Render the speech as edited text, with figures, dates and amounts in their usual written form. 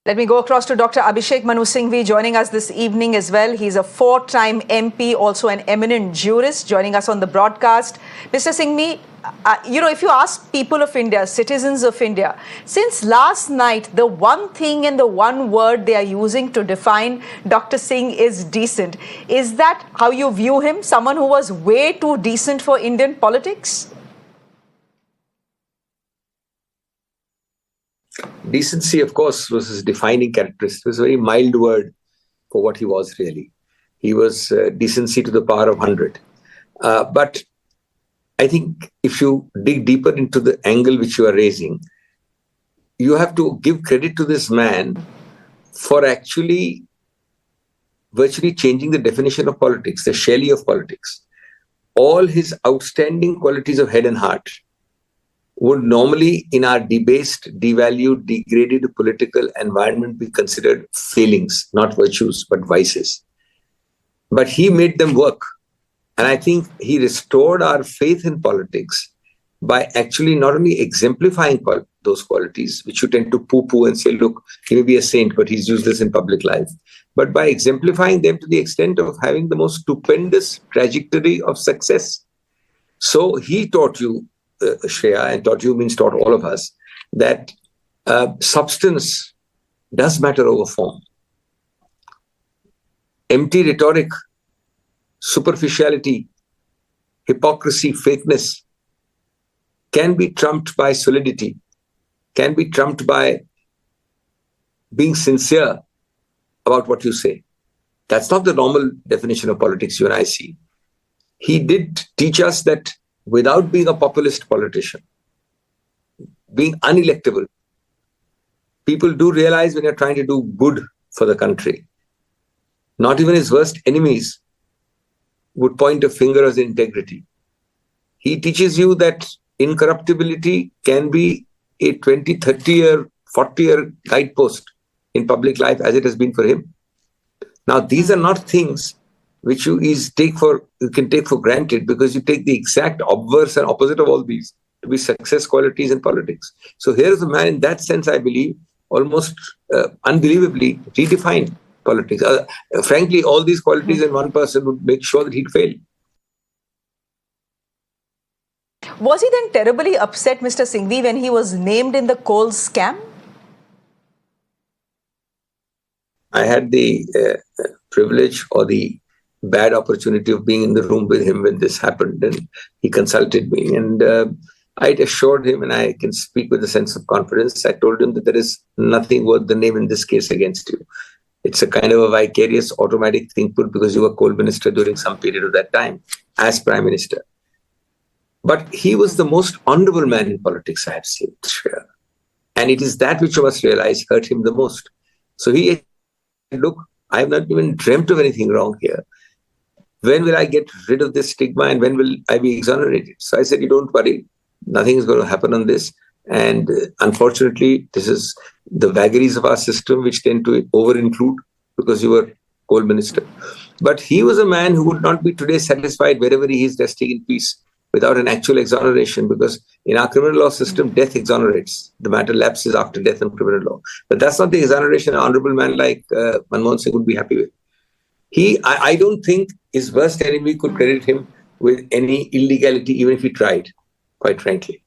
Let me go across to Dr. Abhishek Manu Singhvi joining us this evening as well. He's a four-time MP, also an eminent jurist, joining us on the broadcast. Mr. Singhvi, if you ask people of India, citizens of India, since last night, the one thing and the one word they are using to define Dr. Singh is decent. Is that how you view him? Someone who was way too decent for Indian politics? Decency, of course, was his defining characteristic. It was a very mild word for what he was really. He was decency to the power of 100. But I think if you dig deeper into the angle which you are raising, you have to give credit to this man for actually virtually changing the definition of politics, the Shelley of politics. All his outstanding qualities of head and heart would normally in our debased, devalued, degraded political environment be considered failings, not virtues, but vices. But he made them work. And I think he restored our faith in politics by actually not only exemplifying those qualities, which you tend to poo-poo and say, look, he may be a saint, but he's useless in public life, but by exemplifying them to the extent of having the most stupendous trajectory of success. So he taught you, Shreya, and taught you means taught all of us, that substance does matter over form. Empty rhetoric, superficiality, hypocrisy, fakeness can be trumped by solidity, can be trumped by being sincere about what you say. That's not the normal definition of politics you and I see. He did teach us that without being a populist politician, being unelectable, people do realize when you're trying to do good for the country, not even his worst enemies would point a finger as integrity. He teaches you that incorruptibility can be a 20, 30-year, 40-year guidepost in public life as it has been for him. Now, these are not things which you can take for granted because you take the exact obverse and opposite of all these to be success qualities in politics. So here's a man, in that sense, I believe, almost unbelievably redefined politics. Frankly, all these qualities in one person would make sure that he'd fail. Was he then terribly upset, Mr. Singhvi, when he was named in the coal scam? I had the privilege or the bad opportunity of being in the room with him when this happened, and he consulted me, and I assured him, and I can speak with a sense of confidence, I told him that there is nothing worth the name in this case against you. It's a kind of a vicarious automatic thing put because you were coal minister during some period of that time as prime minister. But he was the most honorable man in politics I have seen, Shreya. And it is that which you must realize hurt him the most. So he said, look, I have not even dreamt of anything wrong here. When will I get rid of this stigma and when will I be exonerated? So I said, you don't worry. Nothing is going to happen on this. And unfortunately, this is the vagaries of our system which tend to over-include because you were coal minister. But he was a man who would not be today satisfied wherever he is resting in peace without an actual exoneration, because in our criminal law system, death exonerates. The matter lapses after death in criminal law. But that's not the exoneration an honorable man like Manmohan Singh would be happy with. I don't think his worst enemy could credit him with any illegality, even if he tried, quite frankly.